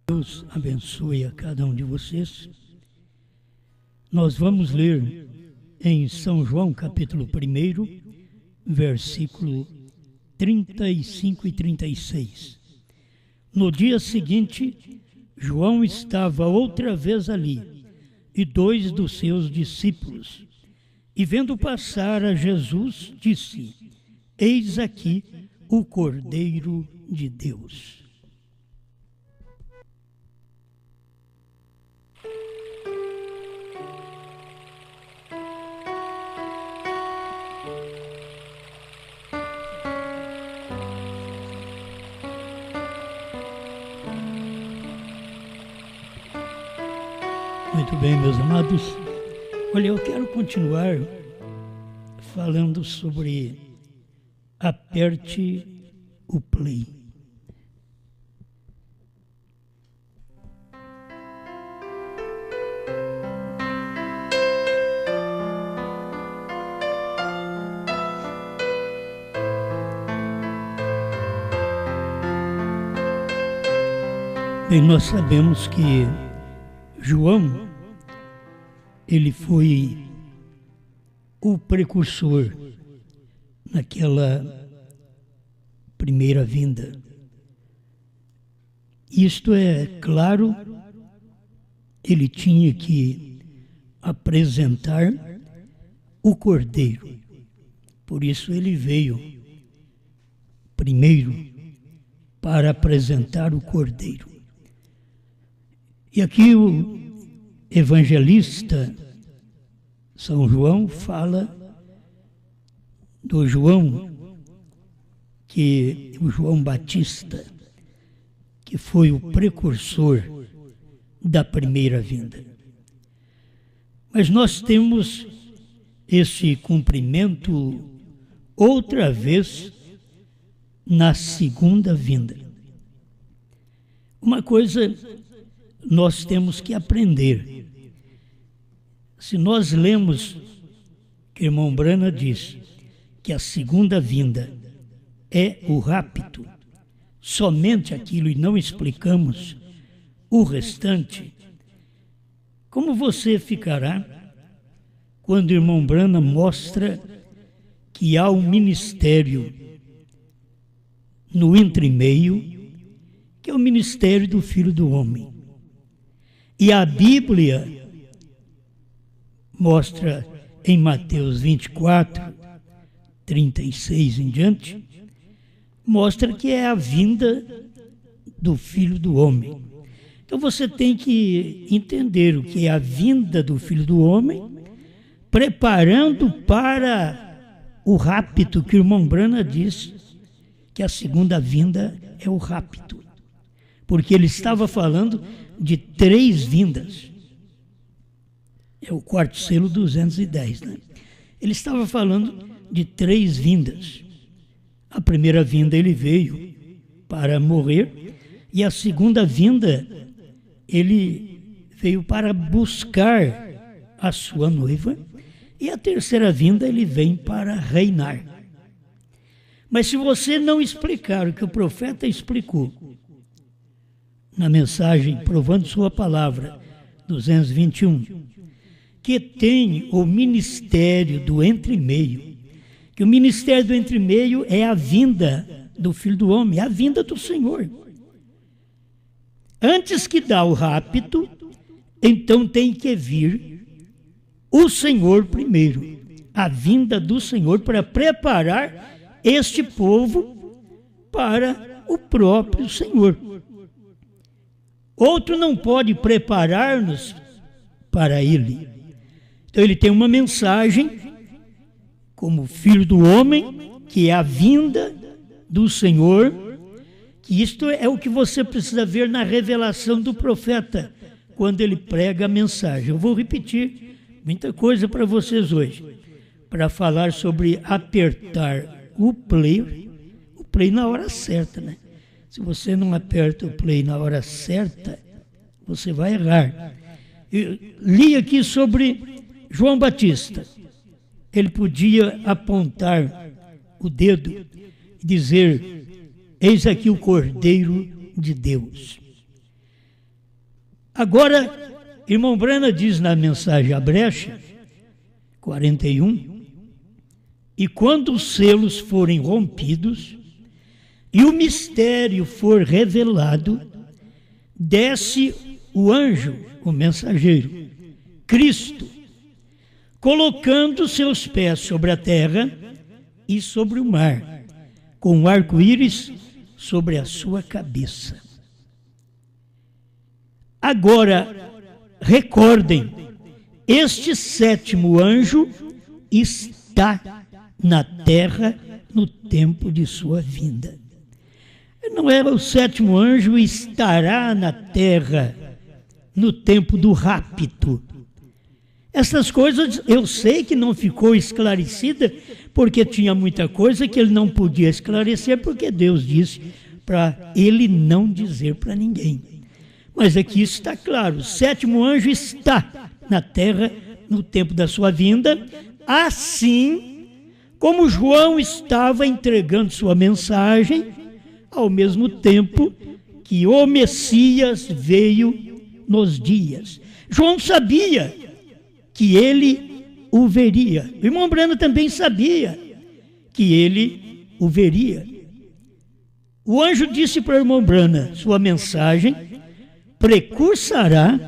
Deus abençoe a cada um de vocês. Nós vamos ler em São João, capítulo 1, versículo 35 e 36. No dia seguinte, João estava outra vez ali, e 2 dos seus discípulos. E vendo passar a Jesus, disse: Eis aqui o Cordeiro de Deus. Muito bem, meus amados. Olha, eu quero continuar falando sobre aperte o play. Bem, nós sabemos que João, ele foi o precursor naquela primeira vinda. Isto é claro, ele tinha que apresentar o Cordeiro. Por isso ele veio primeiro para apresentar o Cordeiro. E aqui o evangelista São João fala do João, o João Batista, que foi o precursor da primeira vinda. Mas nós temos esse cumprimento outra vez na segunda vinda. Uma coisa nós temos que aprender. Se nós lemos que o irmão Brana diz que a segunda vinda é o rapto, somente aquilo, e não explicamos o restante, como você ficará quando o irmão Brana mostra que há um ministério no entremeio, que é o ministério do Filho do Homem? E a Bíblia mostra em Mateus 24, 36 em diante, mostra que é a vinda do Filho do Homem. Então você tem que entender o que é a vinda do Filho do Homem, preparando para o rapto, que o irmão Brana diz que a segunda vinda é o rapto. Porque ele estava falando de 3 vindas. É o quarto selo 210, né? Ele estava falando de 3 vindas. A primeira vinda ele veio para morrer, e a segunda vinda ele veio para buscar a sua noiva, e a terceira vinda ele vem para reinar. Mas se você não explicar o que o profeta explicou na mensagem Provando Sua Palavra, 221, que tem o ministério do entremeio, que o ministério do entremeio é a vinda do Filho do Homem, é a vinda do Senhor. Antes que dá o rapto, então tem que vir o Senhor primeiro, a vinda do Senhor para preparar este povo para o próprio Senhor. Outro não pode preparar-nos para Ele. Então ele tem uma mensagem como Filho do Homem, que é a vinda do Senhor, que isto é o que você precisa ver na revelação do profeta, quando ele prega a mensagem. Eu vou repetir muita coisa para vocês hoje, para falar sobre apertar o play na hora certa, né? Se você não aperta o play na hora certa, você vai errar. Eu li aqui sobre João Batista. Ele podia apontar o dedo e dizer: eis aqui o Cordeiro de Deus. Agora, irmão Brana diz na mensagem à brecha, 41, e quando os selos forem rompidos e o mistério for revelado, desce o anjo, o mensageiro, Cristo, colocando seus pés sobre a terra e sobre o mar, com um arco-íris sobre a sua cabeça. Agora, recordem, este sétimo anjo está na terra no tempo de sua vinda. Não era o sétimo anjo estará na terra no tempo do rapto. Essas coisas eu sei que não ficou esclarecida, porque tinha muita coisa que ele não podia esclarecer, porque Deus disse para ele não dizer para ninguém. Mas aqui está claro, o sétimo anjo está na terra no tempo da sua vinda, assim como João estava entregando sua mensagem, ao mesmo tempo que o Messias veio nos dias. João sabia que ele o veria. O irmão Brana também sabia que ele o veria. O anjo disse para o irmão Brana, sua mensagem precursará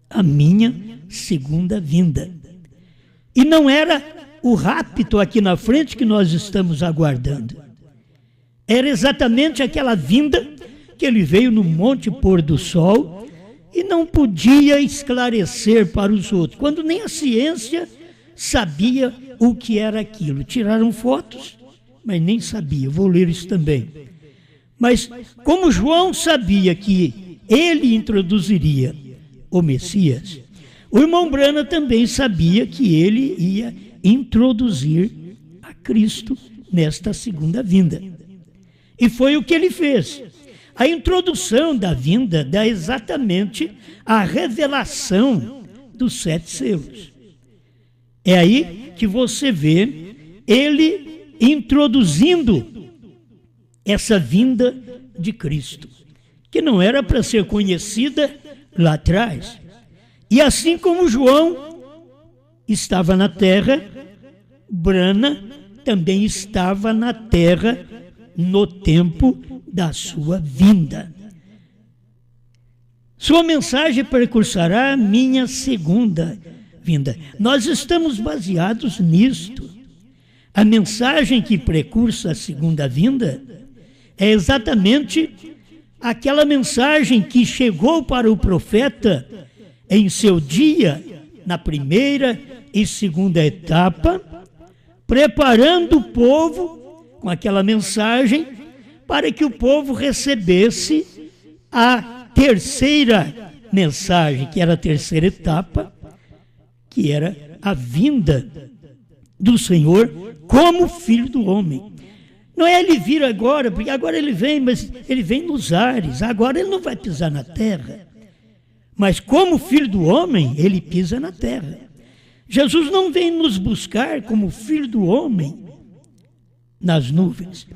a minha segunda vinda. E não era o rapto aqui na frente que nós estamos aguardando. Era exatamente aquela vinda que ele veio no Monte Pôr do Sol e não podia esclarecer para os outros, quando nem a ciência sabia o que era aquilo. Tiraram fotos, mas nem sabia. Vou ler isso também. Mas como João sabia que ele introduziria o Messias, o irmão Brana também sabia que ele ia introduzir a Cristo nesta segunda vinda. E foi o que ele fez. A introdução da vinda dá exatamente a revelação dos 7 selos. É aí que você vê ele introduzindo essa vinda de Cristo, que não era para ser conhecida lá atrás. E assim como João estava na terra, Brana também estava na terra no tempo da sua vinda. Sua mensagem precursará a minha segunda vinda. Nós estamos baseados nisto. A mensagem que precursa a segunda vinda é exatamente aquela mensagem que chegou para o profeta em seu dia, na primeira e segunda etapa, preparando o povo com aquela mensagem para que o povo recebesse a terceira mensagem, que era a terceira etapa, que era a vinda do Senhor como Filho do Homem. Não é ele vir agora, porque agora ele vem, mas ele vem nos ares, agora ele não vai pisar na terra. Mas como Filho do Homem, ele pisa na terra. Jesus não vem nos buscar como Filho do Homem nas nuvens.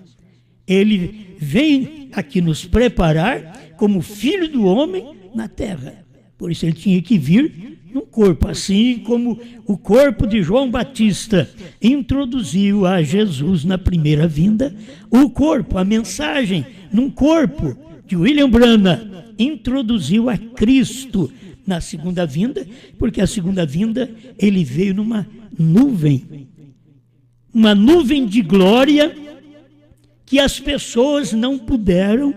Ele vem aqui nos preparar como Filho do Homem na terra. Por isso ele tinha que vir num corpo, assim como o corpo de João Batista introduziu a Jesus na primeira vinda, o corpo, a mensagem, num corpo de William Brana introduziu a Cristo na segunda vinda, porque a segunda vinda ele veio numa nuvem, uma nuvem de glória que as pessoas não puderam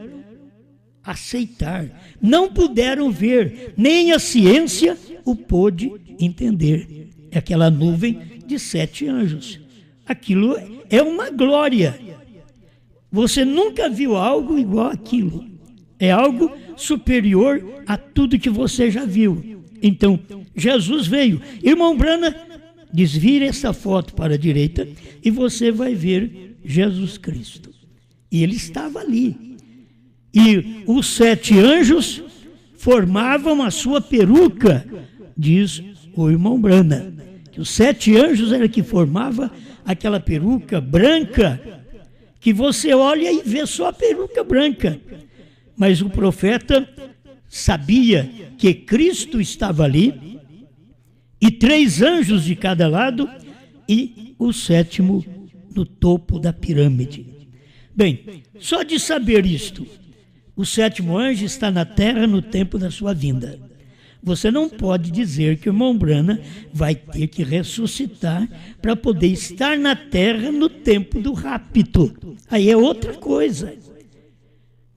aceitar, não puderam ver, nem a ciência o pôde entender. É aquela nuvem de 7 anjos. Aquilo é uma glória. Você nunca viu algo igual àquilo. É algo superior a tudo que você já viu. Então, Jesus veio. Irmão Brana, desvire essa foto para a direita e você vai ver Jesus Cristo. E ele estava ali. E os 7 anjos formavam a sua peruca, diz o irmão Brana. Que os 7 anjos era que formava aquela peruca branca, que você olha e vê só a peruca branca. Mas o profeta sabia que Cristo estava ali, e 3 anjos de cada lado, e o 7º no topo da pirâmide. Bem, só de saber isto, o 7º anjo está na terra no tempo da sua vinda. Você não pode dizer que o irmão Branham vai ter que ressuscitar para poder estar na terra no tempo do rapto. Aí é outra coisa.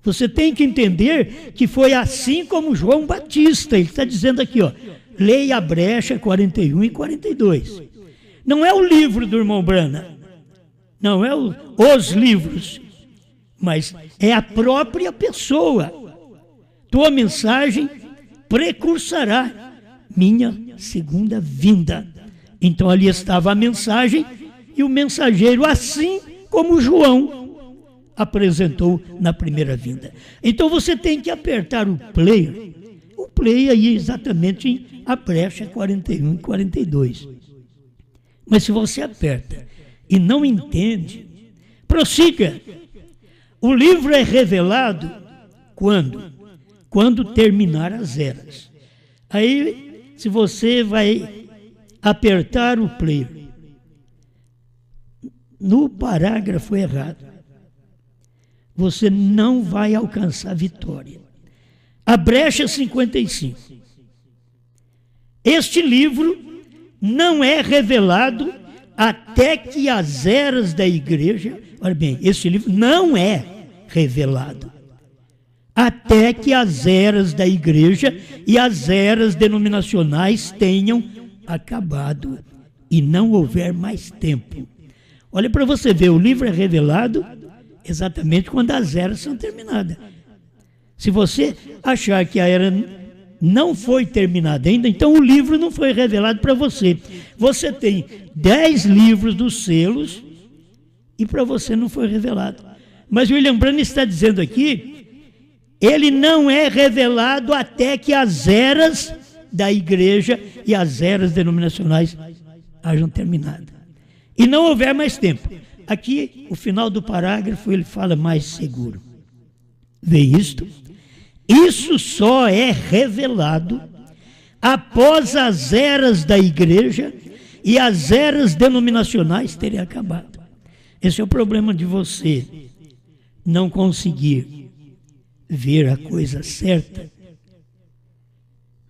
Você tem que entender que foi assim como João Batista. Ele está dizendo aqui, ó, leia a brecha 41 e 42. Não é o livro do irmão Branham, não é os livros, mas é a própria pessoa. Tua mensagem precursará minha segunda vinda. Então ali estava a mensagem e o mensageiro, assim como João apresentou na primeira vinda. Então você tem que apertar o play aí exatamente em a brecha 41 e 42. Mas se você aperta e não entende, prossiga. O livro é revelado quando? Quando terminar as eras. Aí, se você vai apertar o play no parágrafo errado, você não vai alcançar vitória. A brecha 55. Este livro não é revelado até que as eras da igreja... Olha bem, este livro não é revelado até que as eras da igreja e as eras denominacionais tenham acabado e não houver mais tempo. Olha para você ver, o livro é revelado exatamente quando as eras são terminadas. Se você achar que a era não foi terminada ainda, então o livro não foi revelado para você. Você tem 10 livros dos selos e para você não foi revelado. Mas William Branham está dizendo aqui, ele não é revelado até que as eras da igreja e as eras denominacionais hajam terminado. E não houver mais tempo. Aqui, o final do parágrafo, ele fala mais seguro. Vê isto? Isso só é revelado após as eras da igreja e as eras denominacionais terem acabado. Esse é o problema de você não conseguir ver a coisa certa,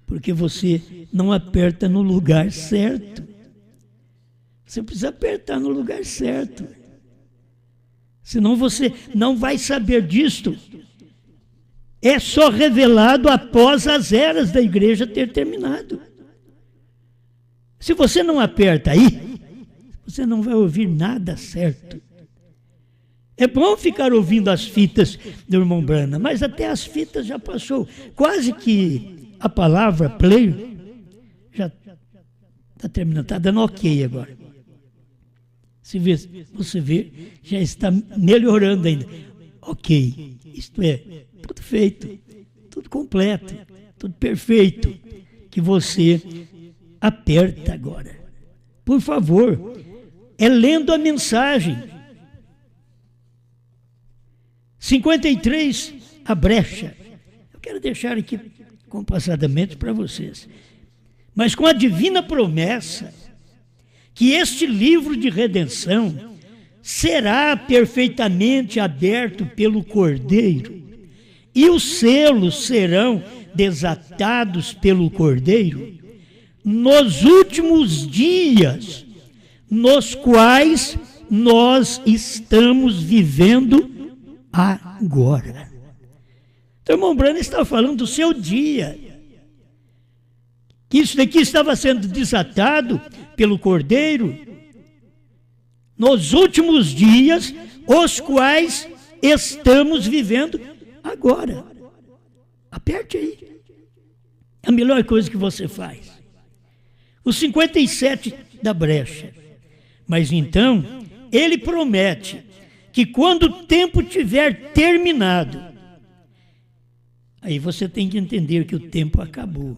porque você não aperta no lugar certo. Você precisa apertar no lugar certo, senão você não vai saber disto. É só revelado após as eras da igreja ter terminado. Se você não aperta aí, você não vai ouvir nada certo. É bom ficar ouvindo as fitas do irmão Branham, mas até as fitas já passou. Quase que a palavra play já está terminando, está dando ok agora. Você vê, já está melhorando ainda. Ok, isto é, tudo feito, tudo completo, tudo perfeito, que você aperta agora. Por favor, é lendo a mensagem. 53, a brecha. Eu quero deixar aqui compassadamente para vocês. Mas com a divina promessa que este livro de redenção será perfeitamente aberto pelo Cordeiro e os selos serão desatados pelo Cordeiro nos últimos dias, nos quais nós estamos vivendo agora. Então, o irmão Branham está falando do seu dia, que isso daqui estava sendo desatado pelo Cordeiro nos últimos dias, os quais estamos vivendo agora. Aperte aí. É a melhor coisa que você faz. O 57 da brecha. Mas então, ele promete que quando o tempo tiver terminado, aí você tem que entender que o tempo acabou.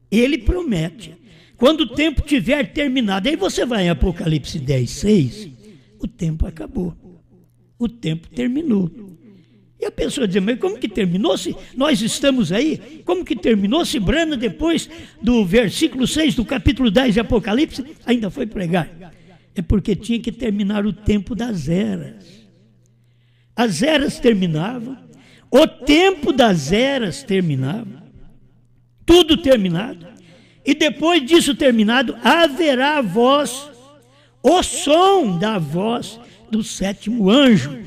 Ele promete. Quando o tempo tiver terminado, aí você vai em Apocalipse 10:6, o tempo acabou. O tempo terminou. E a pessoa diz, mas como que terminou se nós estamos aí? Como que terminou se Brana, depois do versículo 6 do capítulo 10 de Apocalipse, ainda foi pregar? É porque tinha que terminar o tempo das eras. As eras terminavam, o tempo das eras terminava, tudo terminado. E depois disso terminado, haverá a voz, o som da voz do sétimo anjo.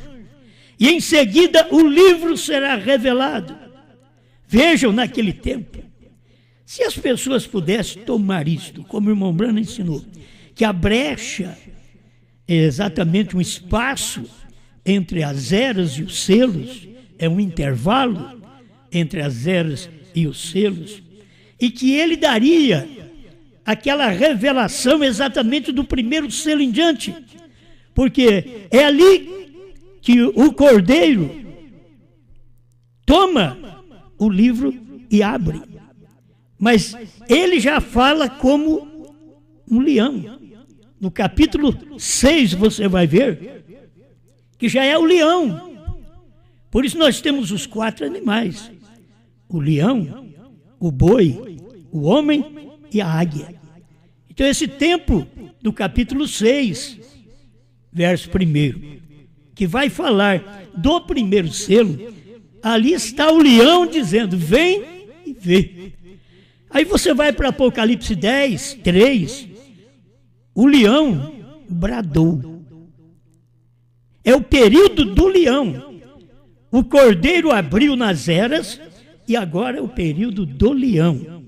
E em seguida o livro será revelado. Vejam naquele tempo, se as pessoas pudessem tomar isto, como o irmão Brana ensinou, que a brecha é exatamente um espaço entre as eras e os selos, é um intervalo entre as eras e os selos, e que ele daria aquela revelação exatamente do primeiro selo em diante, porque é ali que o Cordeiro toma o livro e abre. Mas ele já fala como um leão. No capítulo 6 você vai ver que já é o leão. Por isso nós temos os 4 animais: o leão, o boi, o homem e a águia. Então esse tempo do capítulo 6, verso 1, que vai falar do primeiro selo, ali está o leão dizendo, vem e vê. Aí você vai para Apocalipse 10, 3, o leão bradou. É o período do leão. O cordeiro abriu nas eras e agora é o período do leão.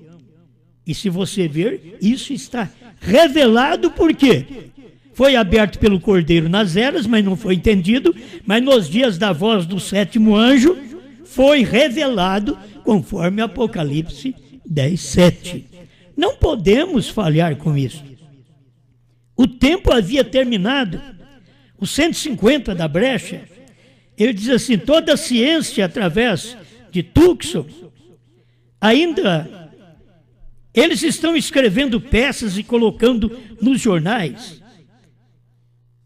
E se você ver, isso está revelado por quê? Foi aberto pelo cordeiro nas eras, mas não foi entendido, mas nos dias da voz do sétimo anjo, foi revelado conforme Apocalipse 10, 7. Não podemos falhar com isso. O tempo havia terminado. O 150 da brecha, ele diz assim, toda a ciência através de Tucson, ainda eles estão escrevendo peças e colocando nos jornais.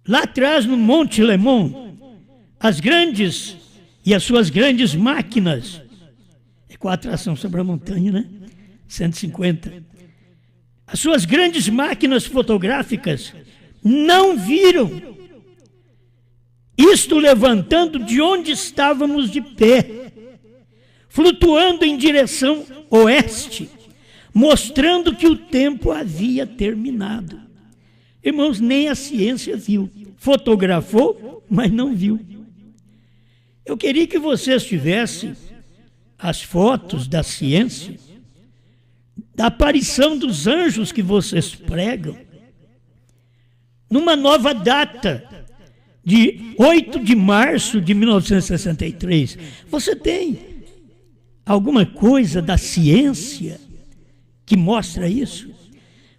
Lá atrás, no Monte Lemon, as grandes e as suas grandes máquinas, é com a atração sobre a montanha, né? 150. As suas grandes máquinas fotográficas não viram isto levantando de onde estávamos de pé, flutuando em direção oeste, mostrando que o tempo havia terminado. Irmãos, nem a ciência viu. Fotografou, mas não viu. Eu queria que vocês tivessem as fotos da ciência, da aparição dos anjos que vocês pregam, numa nova data, de 8 de março de 1963. Você tem alguma coisa da ciência que mostra isso?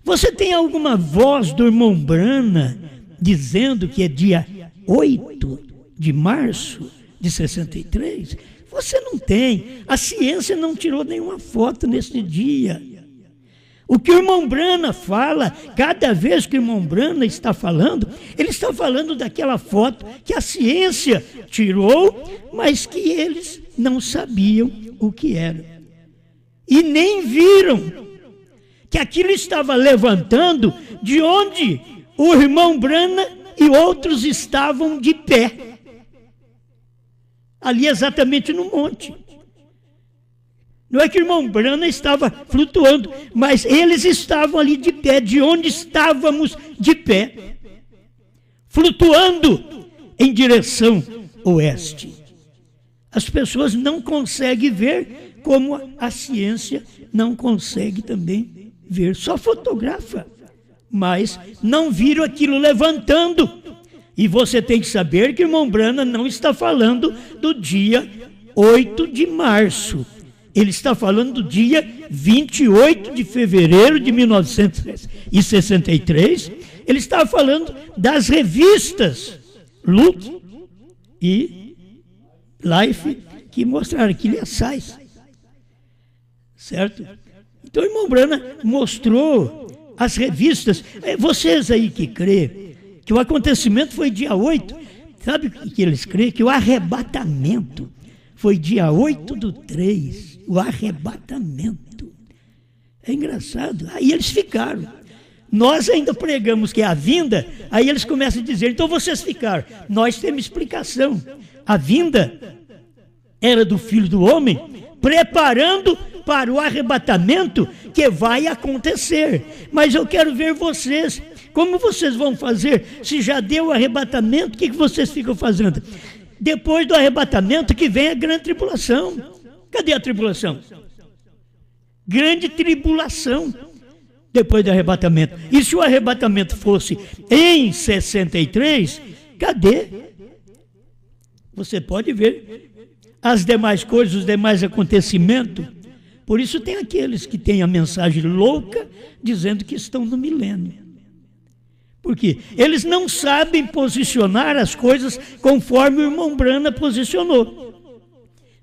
Você tem alguma voz do irmão Brana dizendo que é dia 8 de março de 63? Você não tem. A ciência não tirou nenhuma foto nesse dia. O que o irmão Brana fala, cada vez que o irmão Brana está falando, ele está falando daquela foto que a ciência tirou, mas que eles não sabiam o que era. E nem viram que aquilo estava levantando de onde o irmão Brana e outros estavam de pé. Ali exatamente no monte. Não é que o irmão Brana estava flutuando, mas eles estavam ali de pé, de onde estávamos de pé, flutuando em direção oeste. As pessoas não conseguem ver como a ciência não consegue também ver, só fotografa, mas não viram aquilo levantando. E você tem que saber que o irmão Brana não está falando do dia 8 de março. Ele está falando do dia 28 de fevereiro de 1963. Ele está falando das revistas Look e Life, que mostraram aquilo assaz. Certo? Então o irmão Brana mostrou as revistas. Vocês aí que crê que o acontecimento foi dia 8, sabe o que eles creem? Que o arrebatamento foi dia 8/3, o arrebatamento. É engraçado. Aí eles ficaram. Nós ainda pregamos que é a vinda, aí eles começam a dizer, então vocês ficaram. Nós temos explicação. A vinda era do Filho do Homem, preparando para o arrebatamento que vai acontecer. Mas eu quero ver vocês, como vocês vão fazer? Se já deu o arrebatamento, o que vocês ficam fazendo? Depois do arrebatamento que vem a grande tribulação. Cadê a tribulação? Grande tribulação depois do arrebatamento. E se o arrebatamento fosse em 63, cadê? Você pode ver as demais coisas, os demais acontecimentos. Por isso tem aqueles que têm a mensagem louca dizendo que estão no milênio. Por quê? Eles não sabem posicionar as coisas conforme o irmão Brana posicionou.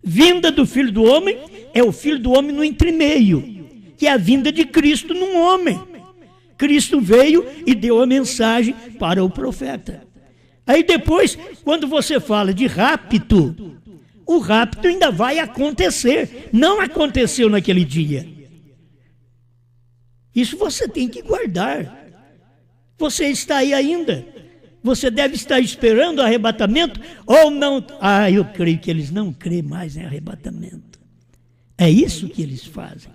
Vinda do Filho do Homem é o Filho do Homem no entremeio, que é a vinda de Cristo num homem. Cristo veio e deu a mensagem para o profeta. Aí depois, quando você fala de rapto, o rapto ainda vai acontecer. Não aconteceu naquele dia. Isso você tem que guardar. Você está aí ainda. Você deve estar esperando o arrebatamento ou não. Eu creio que eles não creem mais em arrebatamento. É isso que eles fazem.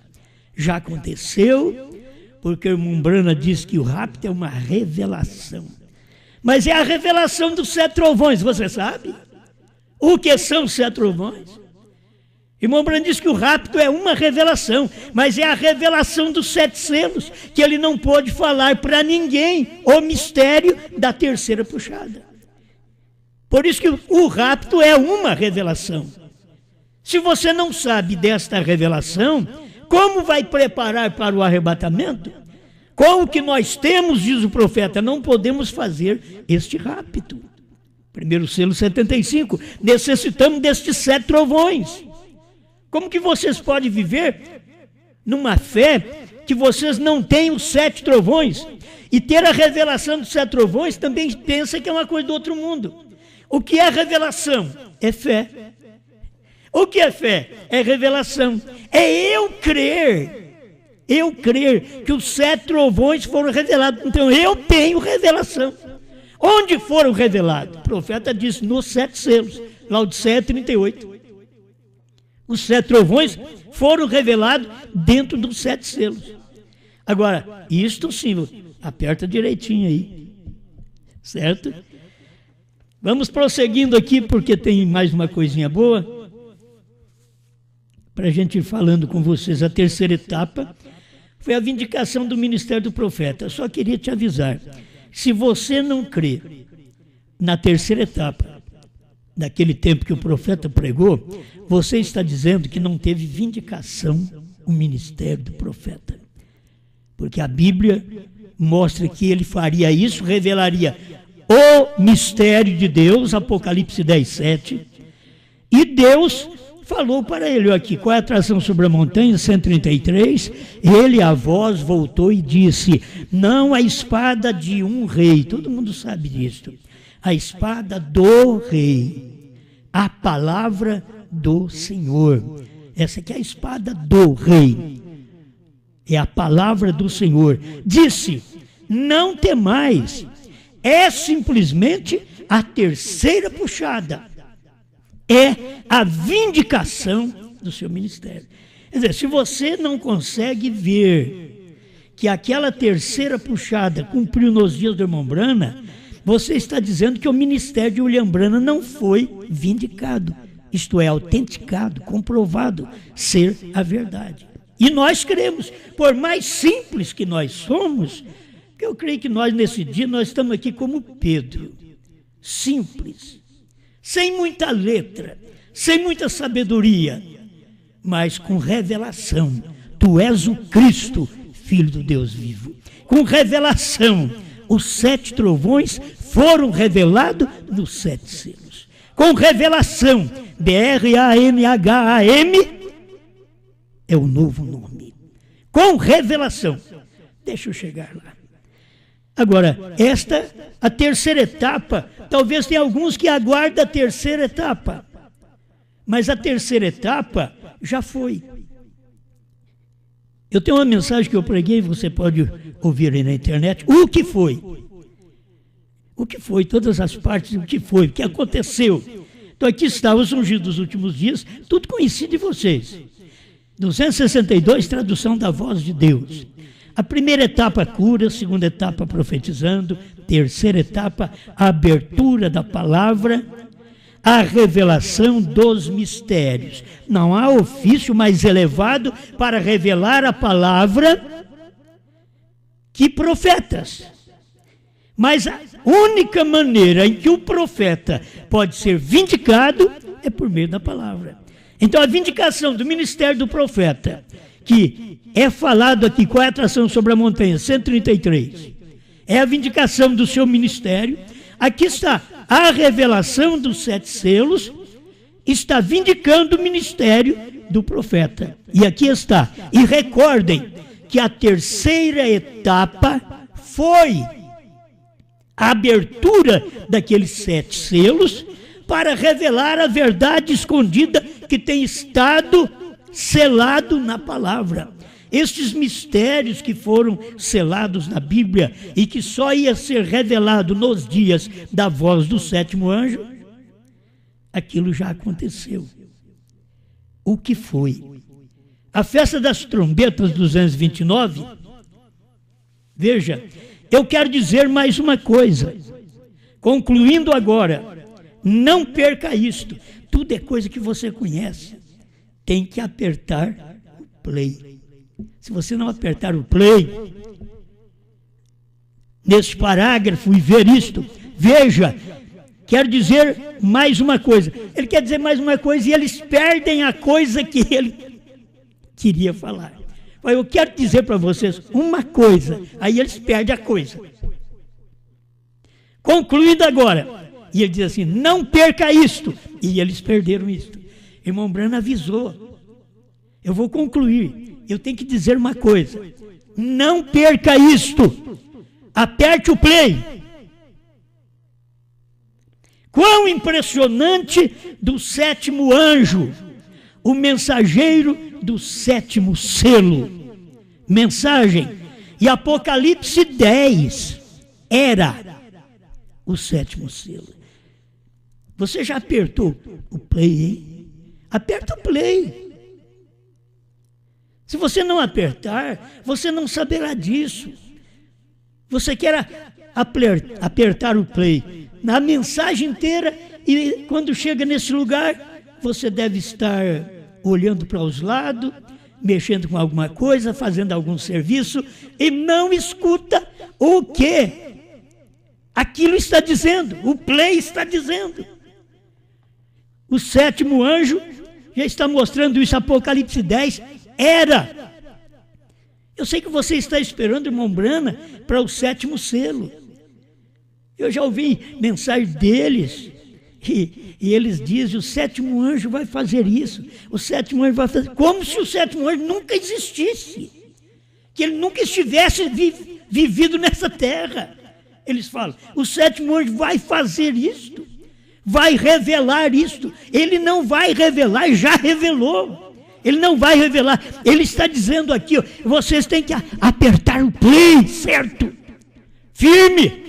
Já aconteceu, porque o irmão Brana diz que o rapto é uma revelação. Mas é a revelação dos 7 trovões, você sabe? O que são os 7 trovões? Irmão Brana diz que o rapto é uma revelação, mas é a revelação dos 7 selos, que ele não pôde falar para ninguém o mistério da terceira puxada. Por isso que o rapto é uma revelação. Se você não sabe desta revelação, como vai preparar para o arrebatamento? Com o que nós temos, diz o profeta, não podemos fazer este rapto. Primeiro selo 75, necessitamos destes 7 trovões. Como que vocês podem viver numa fé que vocês não têm os 7 trovões? E ter a revelação dos 7 trovões também pensa que é uma coisa do outro mundo. O que é revelação? É fé. O que é fé? É revelação. É eu crer que os 7 trovões foram revelados. Então eu tenho revelação. Onde foram revelados? O profeta disse nos 7 selos, Laodiceia 38. Os 7 trovões foram revelados dentro dos 7 selos. Agora, isto sim, aperta direitinho aí, certo? Vamos prosseguindo aqui, porque tem mais uma coisinha boa, para a gente ir falando com vocês. A terceira etapa foi a vindicação do ministério do profeta. Eu só queria te avisar, se você não crê na terceira etapa, daquele tempo que o profeta pregou, você está dizendo que não teve vindicação o ministério do profeta. Porque a Bíblia mostra que ele faria isso, revelaria o mistério de Deus, Apocalipse 10:7, e Deus falou para ele, aqui, qual é a tração sobre a montanha, 133, ele a voz voltou e disse, não a espada de um rei, todo mundo sabe disso, a espada do rei, a palavra do Senhor. Essa aqui é a espada do rei, é a palavra do Senhor. Disse, não temais, é simplesmente a terceira puxada, é a vindicação do seu ministério. Quer dizer, se você não consegue ver que aquela terceira puxada cumpriu nos dias do irmão Brana, você está dizendo que o ministério de William Brana não foi vindicado, isto é, autenticado, comprovado ser a verdade. E nós cremos, por mais simples que nós somos, que eu creio que nós nesse dia, nós estamos aqui como Pedro, simples, sem muita letra, sem muita sabedoria, mas com revelação. Tu és o Cristo, Filho do Deus vivo. Com revelação, os 7 trovões foram revelados nos 7 selos. Com revelação, B-R-A-N-H-A-M, é o novo nome. Com revelação. Deixa eu chegar lá. Agora, a terceira etapa, talvez tenha alguns que aguardam a terceira etapa. Mas a terceira etapa já foi. Eu tenho uma mensagem que eu preguei, você pode ouvir aí na internet. O que foi? O que foi? Todas as partes, o que foi? O que aconteceu? Então aqui está os ungidos dos últimos dias, tudo conhecido de vocês. 262, tradução da voz de Deus. A primeira etapa, cura. A segunda etapa, profetizando. Terceira etapa, a abertura da palavra. A revelação dos mistérios. Não há ofício mais elevado para revelar a palavra que profetas. Mas a única maneira em que o profeta pode ser vindicado é por meio da palavra. Então a vindicação do ministério do profeta, que é falado aqui, qual é a atração sobre a montanha? 133. É a vindicação do seu ministério. Aqui está a revelação dos 7 selos, está vindicando o ministério do profeta. E aqui está. E recordem que a terceira etapa foi a abertura daqueles 7 selos para revelar a verdade escondida que tem estado selado na palavra. Estes mistérios que foram selados na Bíblia e que só ia ser revelado nos dias da voz do 7º anjo, aquilo já aconteceu. O que foi? A festa das trombetas 229, veja, eu quero dizer mais uma coisa, concluindo agora, não perca isto, tudo é coisa que você conhece, tem que apertar o play. Se você não apertar o play, nesse parágrafo e ver isto, veja, quer dizer mais uma coisa. Ele quer dizer mais uma coisa e eles perdem a coisa que ele queria falar. Eu quero dizer para vocês uma coisa, aí eles perdem a coisa. Concluído agora, e ele diz assim, não perca isto, e eles perderam isto. Irmão Branham avisou, eu vou concluir. Eu tenho que dizer uma coisa, não perca isto, aperte o play. Quão impressionante do 7º anjo, o mensageiro do 7º selo. Mensagem, e Apocalipse 10 era o 7º selo. Você já apertou o play, hein? Aperta o play. Se você não apertar, você não saberá disso. Você quer apertar o play na mensagem inteira e quando chega nesse lugar, você deve estar olhando para os lados, mexendo com alguma coisa, fazendo algum serviço e não escuta o que aquilo está dizendo, o play está dizendo. O 7º anjo já está mostrando isso, Apocalipse 10, era. Eu sei que você está esperando, irmão Branham, para o 7º selo. Eu já ouvi mensagem deles, e eles dizem, o 7º anjo vai fazer isso, o 7º anjo vai fazer, como se o 7º anjo nunca existisse, que ele nunca estivesse vivido nessa terra. Eles falam, o 7º anjo vai fazer isto, vai revelar isto. Ele não vai revelar, já revelou. Ele não vai revelar. Ele está dizendo aqui, ó, vocês têm que apertar o play, certo? Firme.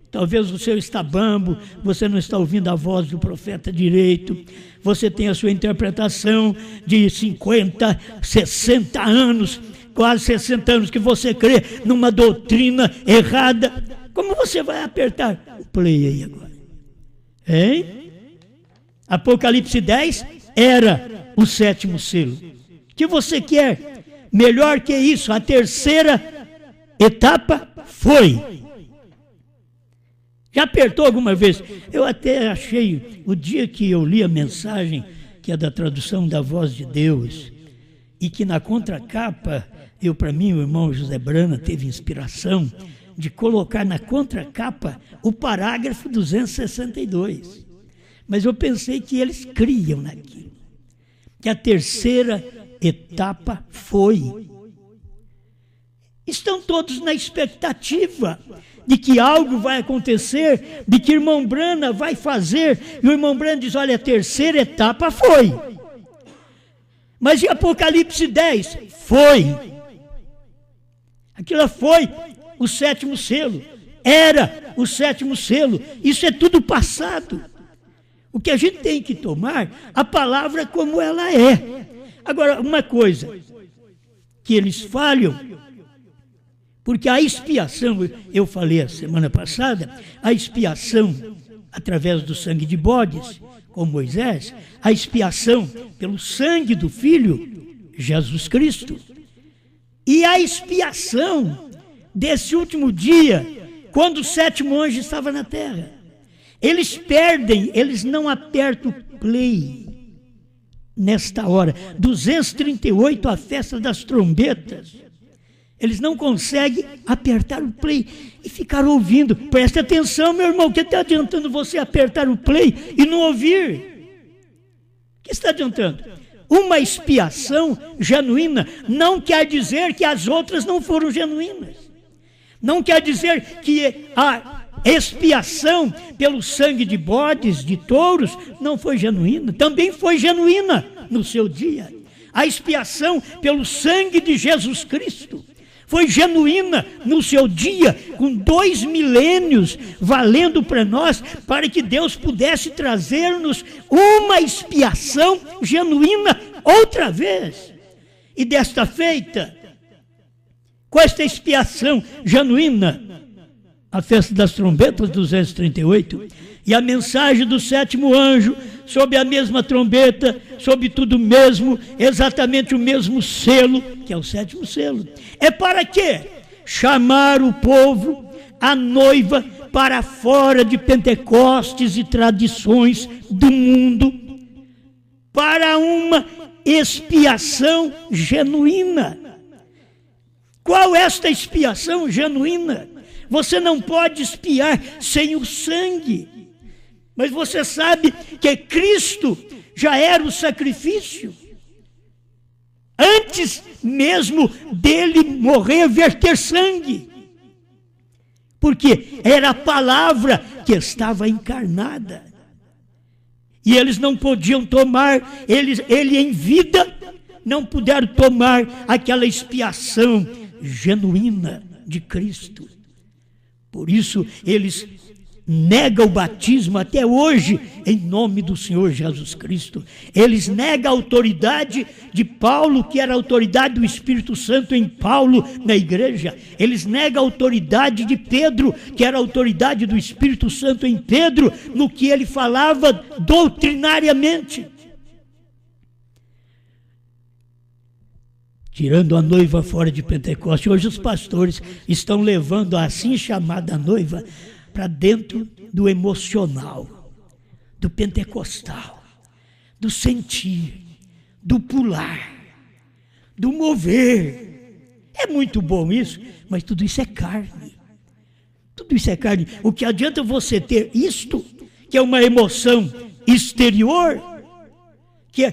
Talvez o seu está bambo, você não está ouvindo a voz do profeta direito. Você tem a sua interpretação de 50, 60 anos, quase 60 anos que você crê numa doutrina errada. Como você vai apertar o play aí agora? Hein? Apocalipse 10 era o 7º selo. O que você quer? Melhor que isso, a terceira etapa foi. Já apertou alguma vez? Eu até achei, o dia que eu li a mensagem, que é da tradução da voz de Deus, e que na contracapa, para mim, o irmão José Branham teve inspiração de colocar na contracapa o parágrafo 262. Mas eu pensei que eles criam naquilo. Que a terceira etapa foi. Estão todos na expectativa de que algo vai acontecer, de que o irmão Brana vai fazer, e o irmão Brana diz, olha, a terceira etapa foi. Mas em Apocalipse 10, foi. Aquilo foi o 7º selo, era o 7º selo, isso é tudo passado. O que a gente tem que tomar, a palavra como ela é. Agora, uma coisa, que eles falham, porque a expiação, eu falei a semana passada, a expiação através do sangue de bodes, com Moisés, a expiação pelo sangue do Filho, Jesus Cristo, e a expiação desse último dia, quando o 7º anjo estava na terra. Eles perdem, eles não apertam o play nesta hora. 238, a festa das trombetas. Eles não conseguem apertar o play e ficar ouvindo. Preste atenção, meu irmão, o que está adiantando você apertar o play e não ouvir? O que está adiantando? Uma expiação genuína não quer dizer que as outras não foram genuínas. Não quer dizer que a expiação pelo sangue de bodes, de touros, não foi genuína. Também foi genuína no seu dia. A expiação pelo sangue de Jesus Cristo foi genuína no seu dia, com 2 milênios valendo para nós, para que Deus pudesse trazer-nos uma expiação genuína outra vez. E desta feita, com esta expiação genuína, a festa das trombetas, 238, e a mensagem do 7º anjo, sob a mesma trombeta, sob tudo mesmo, exatamente o mesmo selo, que é o 7º selo. É para quê? Chamar o povo, a noiva, para fora de Pentecostes e tradições do mundo, para uma expiação genuína. Qual é esta expiação genuína? Você não pode expiar sem o sangue. Mas você sabe que Cristo já era o sacrifício. Antes mesmo dele morrer, verter sangue. Porque era a palavra que estava encarnada. E eles não podiam tomar, ele em vida, não puderam tomar aquela expiação genuína de Cristo. Por isso, eles negam o batismo até hoje, em nome do Senhor Jesus Cristo. Eles negam a autoridade de Paulo, que era a autoridade do Espírito Santo em Paulo, na igreja. Eles negam a autoridade de Pedro, que era a autoridade do Espírito Santo em Pedro, no que ele falava doutrinariamente. Tirando a noiva fora de Pentecostes, hoje os pastores estão levando a assim chamada noiva para dentro do emocional, do pentecostal, do sentir, do pular, do mover. É muito bom isso, mas tudo isso é carne. Tudo isso é carne. O que adianta você ter isto, que é uma emoção exterior, que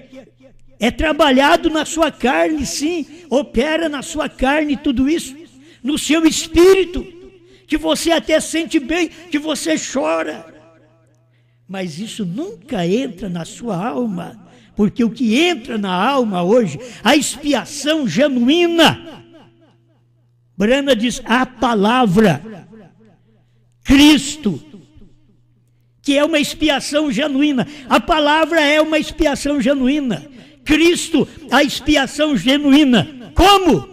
é trabalhado na sua carne, sim, opera na sua carne tudo isso, no seu espírito, que você até sente bem, que você chora, mas isso nunca entra na sua alma, porque o que entra na alma hoje, a expiação genuína, Brana diz, a palavra, Cristo, que é uma expiação genuína, a palavra é uma expiação genuína, Cristo, a expiação genuína. Como?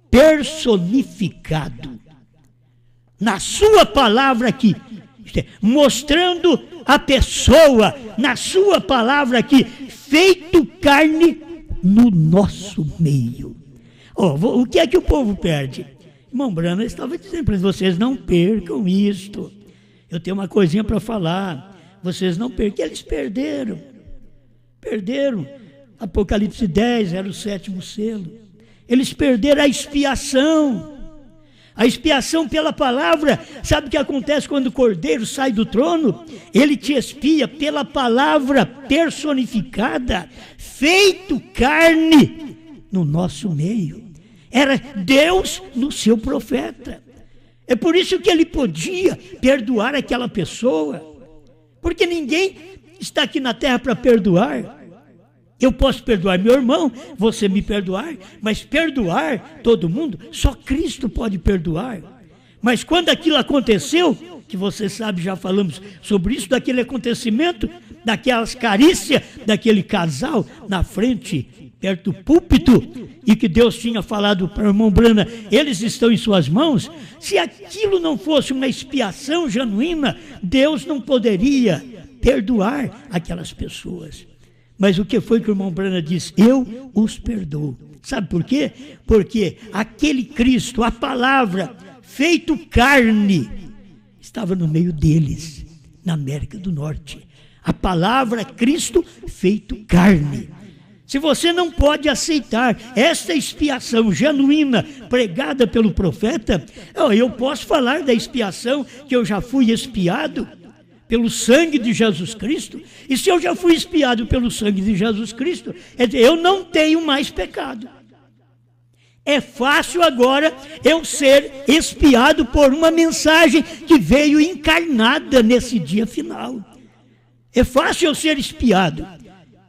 Personificado. Na sua palavra aqui. Mostrando a pessoa, na sua palavra aqui, feito carne no nosso meio. O que é que o povo perde? Irmão Brana estava dizendo para vocês, não percam isto. Eu tenho uma coisinha para falar. Vocês não percam. Eles perderam. Perderam. Apocalipse 10 era o 7º selo. Eles perderam a expiação. A expiação pela palavra. Sabe o que acontece quando o cordeiro sai do trono? Ele te expia pela palavra personificada, feito carne no nosso meio. Era Deus no seu profeta. É por isso que ele podia perdoar aquela pessoa, porque ninguém está aqui na terra para perdoar. Eu posso perdoar meu irmão, você me perdoar, mas perdoar todo mundo, só Cristo pode perdoar. Mas quando aquilo aconteceu, que você sabe, já falamos sobre isso, daquele acontecimento, daquelas carícias daquele casal na frente, perto do púlpito, e que Deus tinha falado para o irmão Brana, eles estão em suas mãos. Se aquilo não fosse uma expiação genuína, Deus não poderia perdoar aquelas pessoas. Mas o que foi que o irmão Brana disse? Eu os perdoo. Sabe por quê? Porque aquele Cristo, a palavra feito carne, estava no meio deles, na América do Norte. A palavra Cristo feito carne. Se você não pode aceitar esta expiação genuína pregada pelo profeta, eu posso falar da expiação que eu já fui expiado pelo sangue de Jesus Cristo. E se eu já fui expiado pelo sangue de Jesus Cristo, eu não tenho mais pecado. É fácil agora eu ser expiado por uma mensagem que veio encarnada nesse dia final. É fácil eu ser expiado,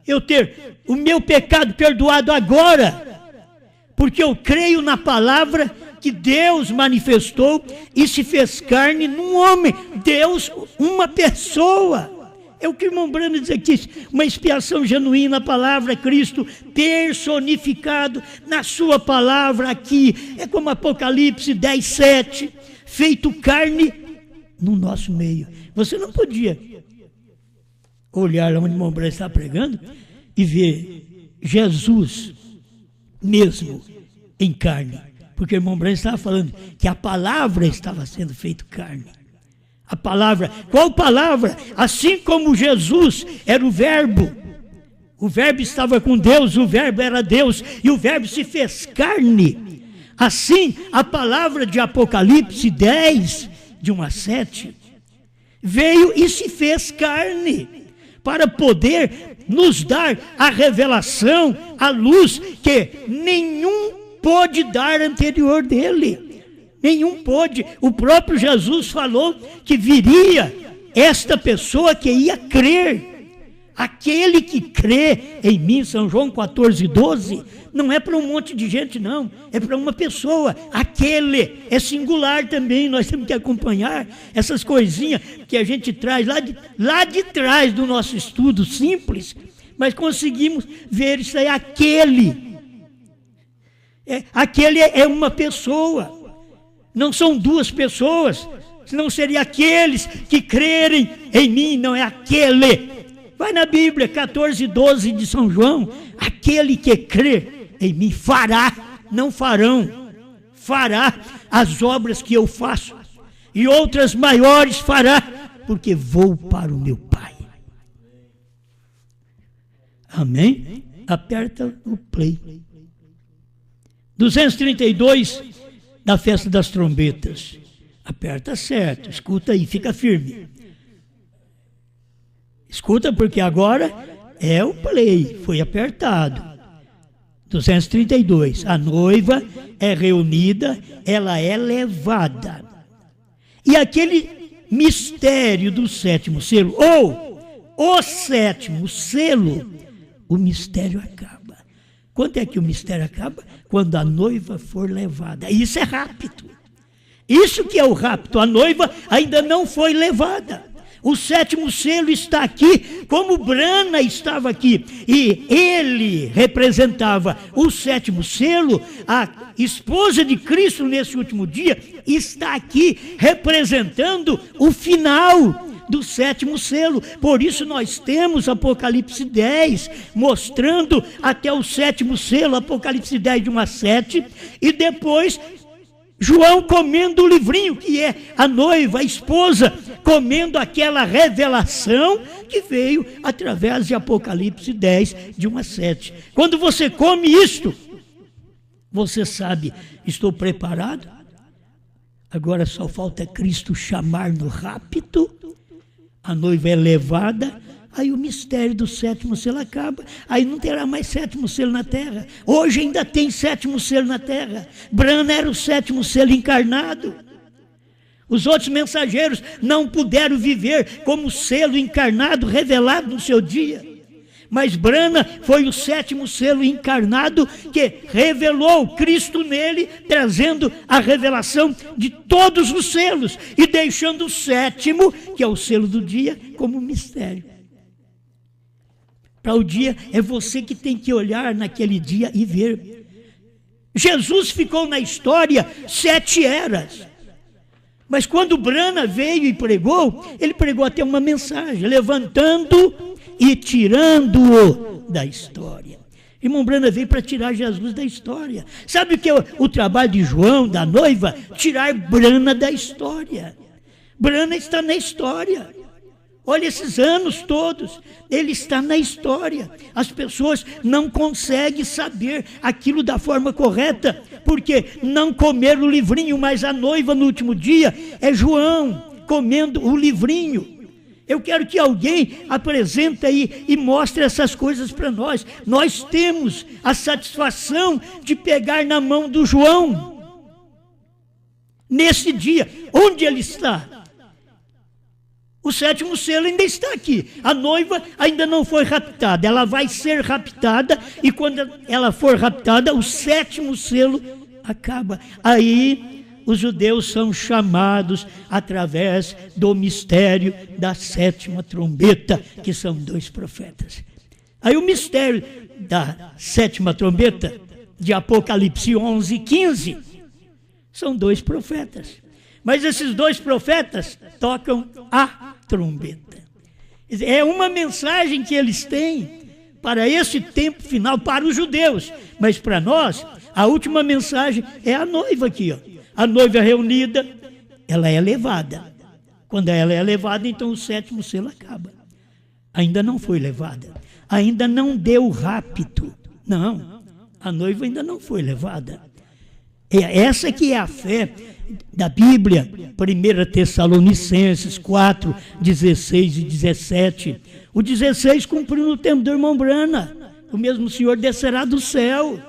eu ter o meu pecado perdoado agora, porque eu creio na palavra que Deus manifestou e se fez carne num homem. Deus, uma pessoa. É o que o irmão Brana diz aqui, uma expiação genuína, a palavra Cristo personificado na sua palavra aqui. É como Apocalipse 10:7, feito carne no nosso meio. Você não podia olhar lá onde o irmão Brana está pregando e ver Jesus mesmo em carne. Porque o irmão Brana estava falando que a palavra estava sendo feita carne. A palavra, qual palavra? Assim como Jesus era o verbo estava com Deus, o verbo era Deus, e o verbo se fez carne. Assim, a palavra de Apocalipse 10, de 1-7, veio e se fez carne, para poder nos dar a revelação, a luz que nenhum pôde dar anterior dele. Nenhum pôde. O próprio Jesus falou que viria esta pessoa que ia crer. Aquele que crê em mim, São João 14:12, não é para um monte de gente, não. É para uma pessoa. Aquele é singular também. Nós temos que acompanhar essas coisinhas que a gente traz lá de trás do nosso estudo simples, mas conseguimos ver isso aí. Aquele é uma pessoa. Não são duas pessoas, senão seria aqueles que crerem em mim, não é aquele. Vai na Bíblia, 14:12 de São João, aquele que crê em mim fará, não farão, fará as obras que eu faço, e outras maiores fará, porque vou para o meu Pai. Amém? Aperta o play. 232 da festa das trombetas. Aperta certo, escuta aí, fica firme. Escuta, porque agora é o play, foi apertado. 232, a noiva é reunida, ela é levada. E aquele mistério do sétimo selo, ou o sétimo selo, o mistério acaba. Quando é que o mistério acaba? Quando a noiva for levada. Isso é rapto. Isso que é o rapto. A noiva ainda não foi levada. O sétimo selo está aqui, como Brana estava aqui. E ele representava o sétimo selo. A esposa de Cristo nesse último dia está aqui representando o final do sétimo selo. Por isso nós temos Apocalipse 10 mostrando até o sétimo selo, Apocalipse 10 de 1-7, e depois João comendo o livrinho, que é a noiva, a esposa, comendo aquela revelação que veio através de Apocalipse 10 de 1-7. Quando você come isto, você sabe, estou preparado, agora só falta Cristo chamar no rapto. A noiva é levada, Aí o mistério do sétimo selo acaba, aí não terá mais sétimo selo na terra. Hoje ainda tem sétimo selo na terra. Branham era o sétimo selo encarnado. Os outros mensageiros não puderam viver como selo encarnado revelado no seu dia. Mas Branham foi o sétimo selo encarnado que revelou Cristo nele, trazendo a revelação de todos os selos e deixando o sétimo, que é o selo do dia, como mistério. Para o dia, é você que tem que olhar naquele dia e ver. Jesus ficou na história 7 eras. Mas quando Branham veio e pregou, ele pregou até uma mensagem, levantando e tirando-o da história. Irmão Branham veio para tirar Jesus da história. Sabe o que é o trabalho de João, da noiva? Tirar Branham da história. Branham está na história. Olha esses anos todos, ele está na história. As pessoas não conseguem saber aquilo da forma correta, porque não comeram o livrinho, mas a noiva no último dia é João, comendo o livrinho. Eu quero que alguém apresente aí e mostre essas coisas para nós. Nós temos a satisfação de pegar na mão do João. Nesse dia, onde ele está? O sétimo selo ainda está aqui. A noiva ainda não foi raptada. Ela vai ser raptada e quando ela for raptada, o sétimo selo acaba. Aí os judeus são chamados através do mistério da sétima trombeta, que são 2 profetas. Aí o mistério da sétima trombeta, de Apocalipse 11, 15, são 2 profetas. Mas esses 2 profetas tocam a trombeta. É uma mensagem que eles têm para esse tempo final, para os judeus. Mas para nós, a última mensagem é a noiva aqui, ó. A noiva reunida, ela é levada. Quando ela é levada, então o sétimo selo acaba. Ainda não foi levada. Ainda não deu rapto. Não, a noiva ainda não foi levada. Essa que é a fé da Bíblia, 1 Tessalonicenses 4, 16 e 17. O 16 cumpriu no tempo do irmão Branham. O mesmo Senhor descerá do céu.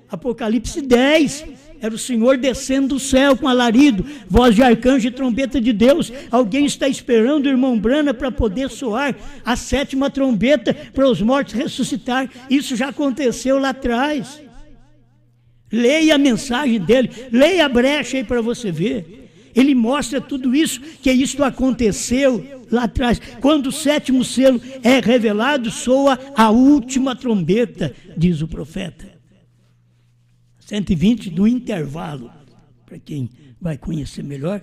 Apocalipse 10, era o Senhor descendo do céu com alarido, voz de arcanjo e trombeta de Deus. Alguém está esperando o irmão Branham para poder soar a 7ª trombeta para os mortos ressuscitar. Isso já aconteceu lá atrás. Leia a mensagem dele, leia a brecha aí para você ver. Ele mostra tudo isso, que isto aconteceu lá atrás. Quando o 7º selo é revelado, soa a última trombeta, diz o profeta. 120 do intervalo, para quem vai conhecer melhor,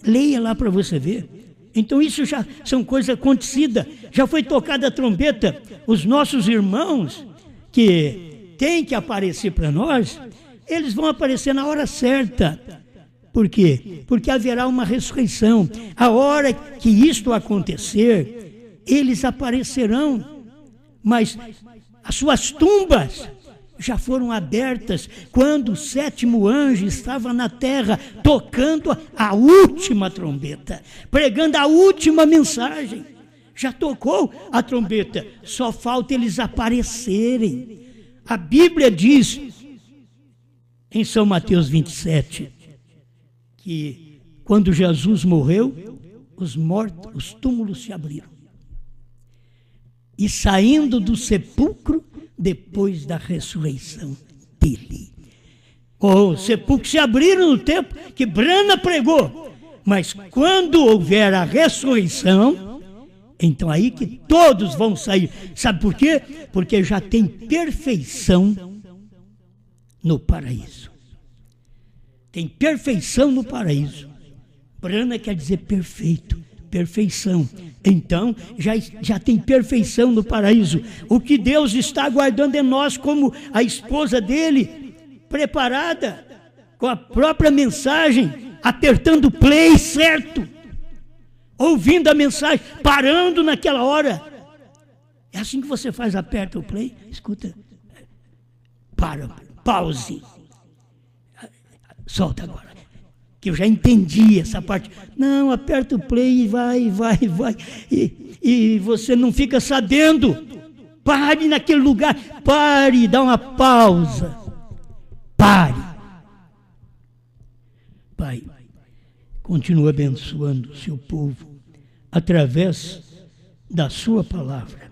leia lá para você ver. Então isso já são coisas acontecidas, já foi tocada a trombeta. Os nossos irmãos que têm que aparecer para nós, eles vão aparecer na hora certa. Por quê? Porque haverá uma ressurreição. A hora que isto acontecer, eles aparecerão, mas as suas tumbas já foram abertas quando o 7º anjo estava na terra tocando a última trombeta, pregando a última mensagem. Já tocou a trombeta, só falta eles aparecerem. A Bíblia diz em São Mateus 27 que quando Jesus morreu, os túmulos se abriram. E saindo do sepulcro, depois da ressurreição dele. Os sepulcros se abriram no tempo que Branham pregou. Mas quando houver a ressurreição, então aí que todos vão sair. Sabe por quê? Porque já tem perfeição no paraíso. Tem perfeição no paraíso. Branham quer dizer perfeito, perfeição. Então, já tem perfeição no paraíso. O que Deus está aguardando é nós, como a esposa dele, preparada, com a própria mensagem, apertando play certo, ouvindo a mensagem, parando naquela hora. É assim que você faz, aperta o play, escuta, para, pause, solta agora. que eu já entendi essa parte. Não, aperta o play e vai. E você não fica sabendo. Pare naquele lugar, pare, dá uma pausa. Pare. Pai, continua abençoando o seu povo através da sua palavra,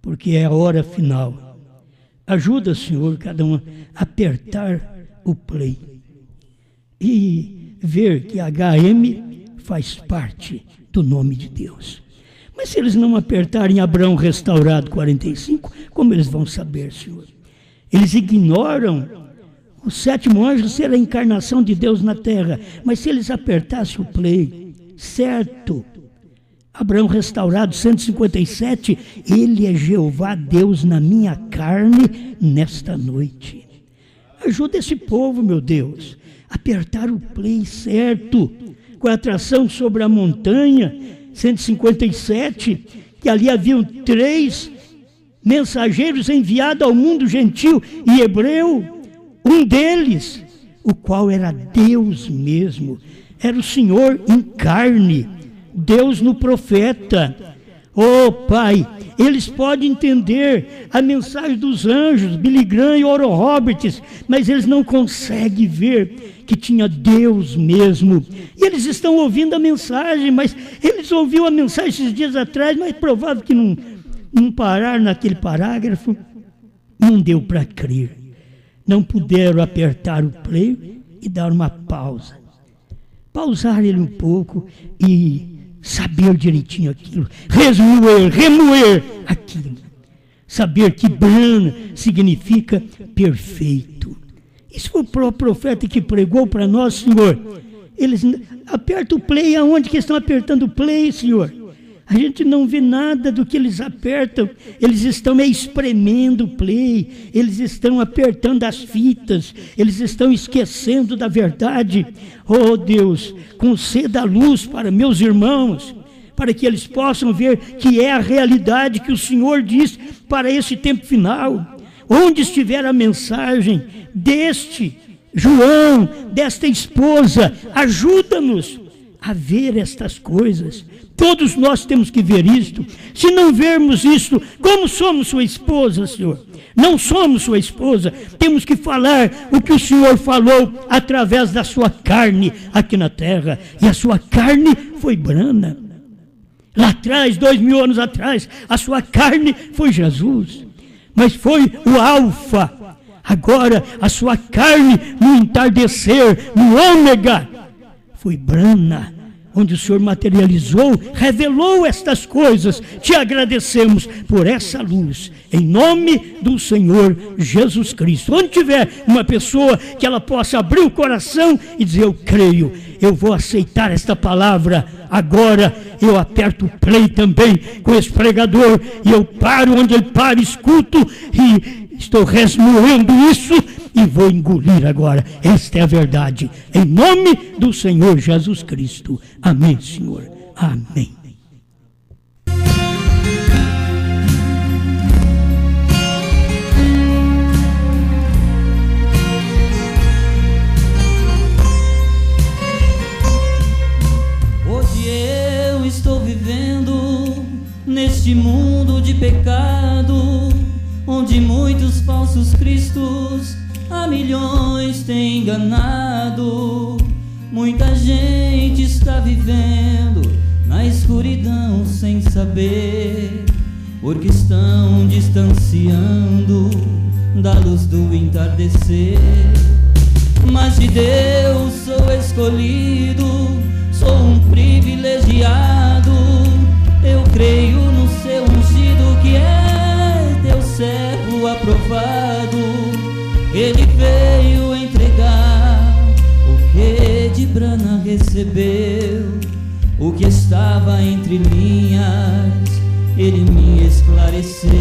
porque é a hora final. Ajuda, Senhor, cada um a apertar o play e ver que HM faz parte do nome de Deus. Mas se eles não apertarem Abraão Restaurado 45, como eles vão saber, Senhor? Eles ignoram o sétimo anjo ser a encarnação de Deus na terra. Mas se eles apertassem o play, certo? Abraão Restaurado 157, ele é Jeová Deus na minha carne nesta noite. Ajuda esse povo, meu Deus, a apertar o play certo, com a atração sobre a montanha, 157, que ali haviam 3 mensageiros enviados ao mundo gentil e hebreu, um deles, o qual era Deus mesmo, era o Senhor em carne, Deus no profeta. Oh Pai, eles podem entender a mensagem dos anjos, Billy Graham e Oral Roberts, mas eles não conseguem ver que tinha Deus mesmo. E eles estão ouvindo a mensagem, mas eles ouviram a mensagem esses dias atrás, mas é provável que não pararam naquele parágrafo, não deu para crer. Não puderam apertar o play e dar uma pausa. Pausar ele um pouco e saber direitinho aquilo, remoer aquilo, saber que Brana significa perfeito. Isso foi o próprio profeta que pregou para nós, Senhor. Eles apertam o play, aonde que estão apertando o play, Senhor? A gente não vê nada do que eles apertam, eles estão espremendo o play, eles estão apertando as fitas, eles estão esquecendo da verdade. Oh Deus, conceda a luz para meus irmãos, para que eles possam ver que é a realidade que o Senhor diz para esse tempo final. Onde estiver a mensagem deste João, desta esposa, ajuda-nos a ver estas coisas. Todos nós temos que ver isto. Se não vermos isto, como somos sua esposa, Senhor? Não somos sua esposa. Temos que falar o que o Senhor falou através da sua carne aqui na terra. E a sua carne foi Brana. Lá atrás, 2000 anos atrás, a sua carne foi Jesus. Mas foi o Alfa. Agora, a sua carne no entardecer, no ômega, foi Brana, onde o Senhor materializou, revelou estas coisas. Te agradecemos por essa luz, em nome do Senhor Jesus Cristo. Onde tiver uma pessoa que ela possa abrir o coração e dizer: eu creio, eu vou aceitar esta palavra. Agora eu aperto o play também com esse pregador e eu paro onde ele para, escuto e estou resmoendo isso e vou engolir agora. Esta é a verdade. Em nome do Senhor Jesus Cristo. Amém, Senhor. Amém. Hoje eu estou vivendo neste mundo de pecado, onde muitos falsos cristos a milhões têm enganado. Muita gente está vivendo na escuridão sem saber, porque estão distanciando da luz do entardecer. Mas de Deus sou escolhido, sou um privilegiado. Eu creio no seu ungido, que é teu servo aprovado. Ele veio entregar o que de Brana recebeu, o que estava entre linhas, ele me esclareceu.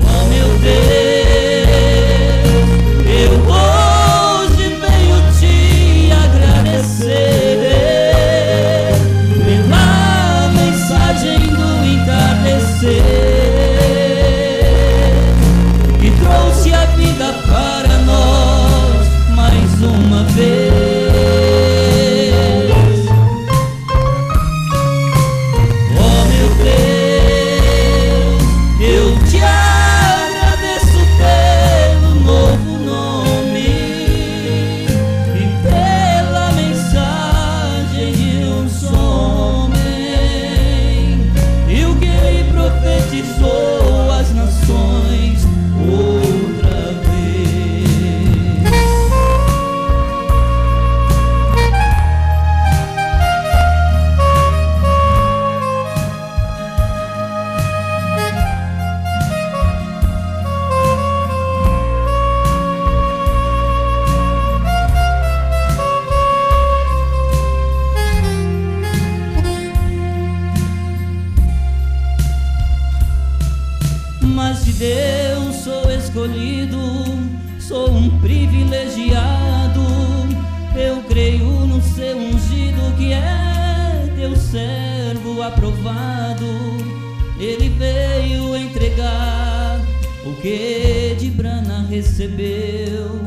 Oh meu Deus, eu hoje venho te agradecer pela mensagem do entardecer, que trouxe a vida mas de Deus sou escolhido, sou um privilegiado. Eu creio no seu ungido, que é teu servo aprovado. Ele veio entregar o que de Brana recebeu,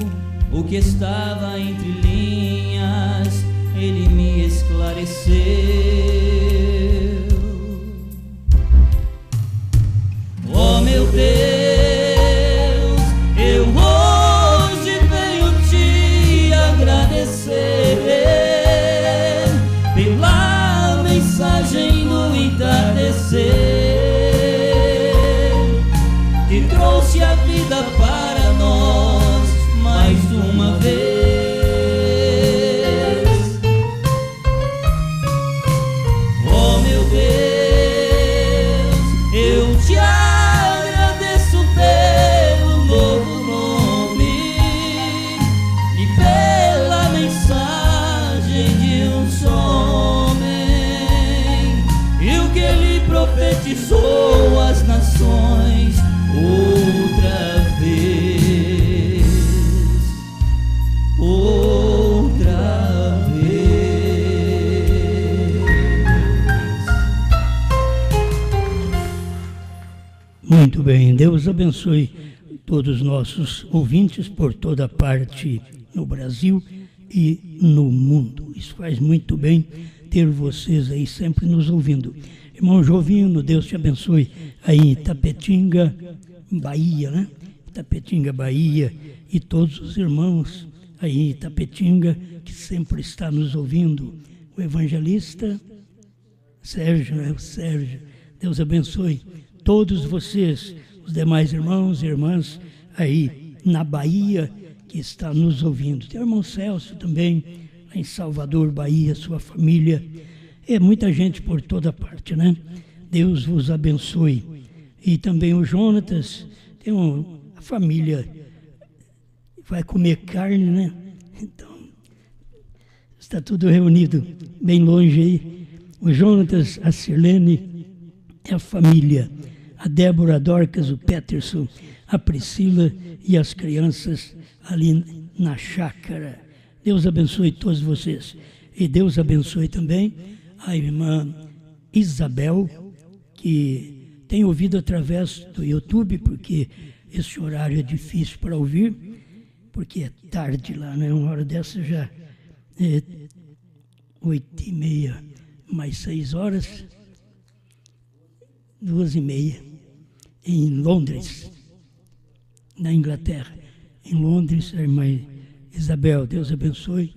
o que estava entre linhas, ele me esclareceu. Oh meu Deus, eu hoje venho te agradecer pela mensagem do entardecer, que trouxe a vida para nós mais uma vez. Oh meu Deus, eu te agradeço pelo novo nome e pela mensagem de um só homem, e o que ele profetizou às nações outra vez, outra vez. Muito bem, Deus abençoe todos os nossos ouvintes por toda parte no Brasil e no mundo. Isso faz muito bem ter vocês aí sempre nos ouvindo. Irmão Jovino, Deus te abençoe aí em Itapetinga, Bahia, né? Itapetinga, Bahia, e todos os irmãos aí em Itapetinga que sempre está nos ouvindo. O evangelista Sérgio, né? O Sérgio, Deus abençoe todos vocês, os demais irmãos e irmãs aí na Bahia que está nos ouvindo. Tem o irmão Celso também, lá em Salvador, Bahia, sua família. É muita gente por toda parte, né? Deus vos abençoe. E também o Jonatas, tem a família vai comer carne, né? Então, está tudo reunido bem longe aí. O Jonatas, a Sirlene, a família, a Débora, a Dorcas, o Peterson, a Priscila e as crianças ali na chácara. Deus abençoe todos vocês. E Deus abençoe também a irmã Isabel, que tem ouvido através do YouTube, porque esse horário é difícil para ouvir, porque é tarde lá, né? Uma hora dessa já é 8h30, mais 6 horas, 2h30, em Londres, na Inglaterra. Em Londres, a irmã Isabel, Deus abençoe.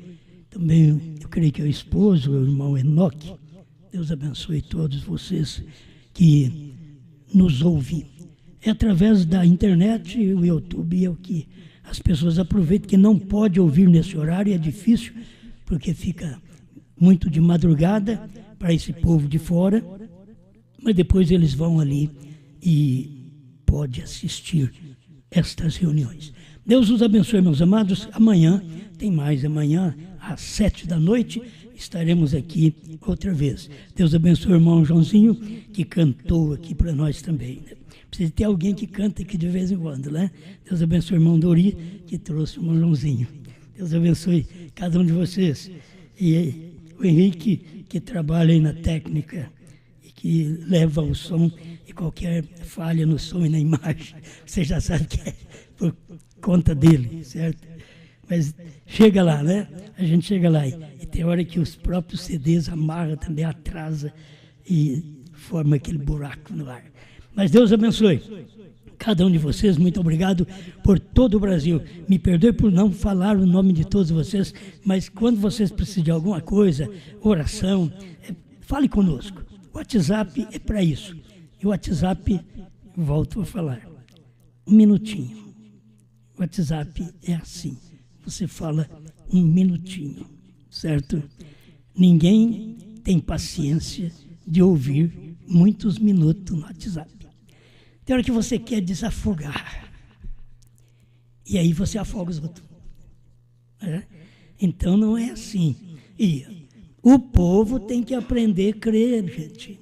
Também, eu creio que é o esposo, o irmão Enoque. Deus abençoe todos vocês que nos ouvem. É através da internet, o YouTube é o que as pessoas aproveitam, que não pode ouvir nesse horário, é difícil, porque fica muito de madrugada para esse povo de fora, mas depois eles vão ali e pode assistir estas reuniões. Deus os abençoe, meus amados. Amanhã, tem mais, amanhã às 7 da noite, estaremos aqui outra vez. Deus abençoe o irmão Joãozinho, que cantou aqui para nós também. Precisa ter alguém que canta aqui de vez em quando, né? Deus abençoe o irmão Dori, que trouxe o irmão Joãozinho. Deus abençoe cada um de vocês. E o Henrique, que trabalha aí na técnica e que leva o som, e qualquer falha no som e na imagem, você já sabe que é por conta dele, certo? Mas chega lá, né? A gente chega lá e tem hora que os próprios CDs amarram também, atrasa e forma aquele buraco no ar. Mas Deus abençoe cada um de vocês. Muito obrigado por todo o Brasil. Me perdoe por não falar o nome de todos vocês, mas quando vocês precisam de alguma coisa, oração, fale conosco. O WhatsApp é para isso. E o WhatsApp, volto a falar, 1 minutinho. O WhatsApp é assim. Você fala 1 minutinho, certo? Ninguém tem paciência de ouvir muitos minutos no WhatsApp. Tem hora que você quer desafogar. E aí você afoga os outros. Então não é assim. E o povo tem que aprender a crer, gente.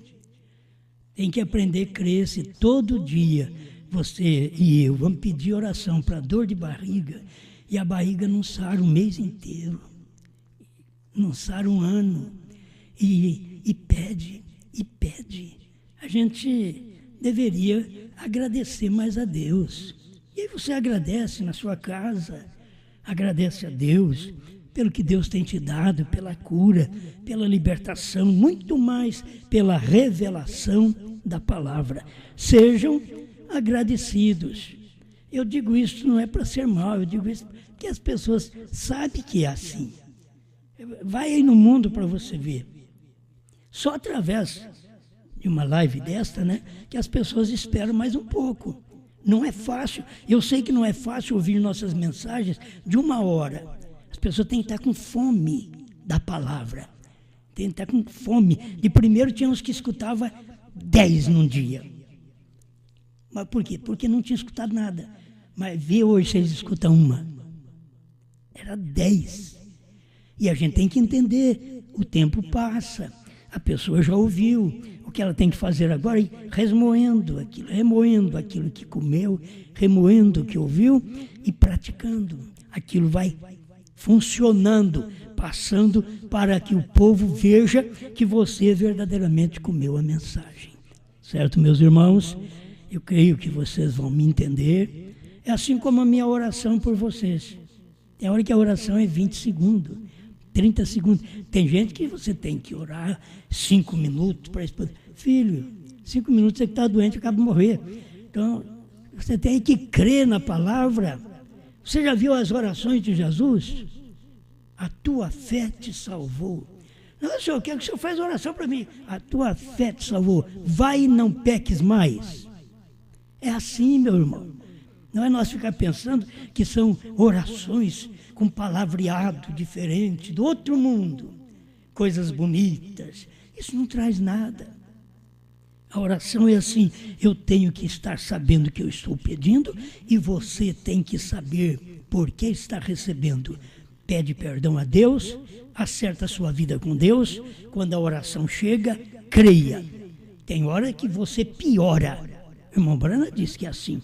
Tem que aprender a crer se todo dia você e eu vamos pedir oração para dor de barriga, e a barriga não sara um mês inteiro, não sara um ano, e pede. A gente deveria agradecer mais a Deus. E aí você agradece na sua casa, agradece a Deus pelo que Deus tem te dado, pela cura, pela libertação, muito mais pela revelação da palavra. Sejam agradecidos. Eu digo isso não é para ser mal, eu digo isso porque as pessoas sabem que é assim. Vai aí no mundo para você ver. Só através de uma live desta, né, que as pessoas esperam mais um pouco. Não é fácil. Eu sei que não é fácil ouvir nossas mensagens de 1 hora. As pessoas têm que estar com fome da palavra. Tem que estar com fome. De primeiro tinha uns que escutavam 10 num dia. Mas por quê? Porque não tinha escutado nada. Mas vê hoje se eles escutam uma. Era 10. E a gente tem que entender. O tempo passa. A pessoa já ouviu. O que ela tem que fazer agora é ir remoendo aquilo que comeu, remoendo o que ouviu e praticando. Aquilo vai funcionando, passando para que o povo veja que você verdadeiramente comeu a mensagem. Certo, meus irmãos? Eu creio que vocês vão me entender. É assim como a minha oração por vocês. Tem hora que a oração é 20 segundos. 30 segundos. Tem gente que você tem que orar 5 minutos para responder. Filho, 5 minutos você que está doente acaba de morrer. Então, você tem que crer na palavra. Você já viu as orações de Jesus? A tua fé te salvou. Não, senhor, eu quero que o senhor faça oração para mim. A tua fé te salvou. Vai e não peques mais. É assim, meu irmão. Não é nós ficar pensando que são orações com palavreado diferente, do outro mundo, coisas bonitas. Isso não traz nada. A oração é assim, eu tenho que estar sabendo o que eu estou pedindo e você tem que saber por que está recebendo. Pede perdão a Deus, acerta a sua vida com Deus. Quando a oração chega, creia. Tem hora que você piora. O irmão Brana disse que é assim.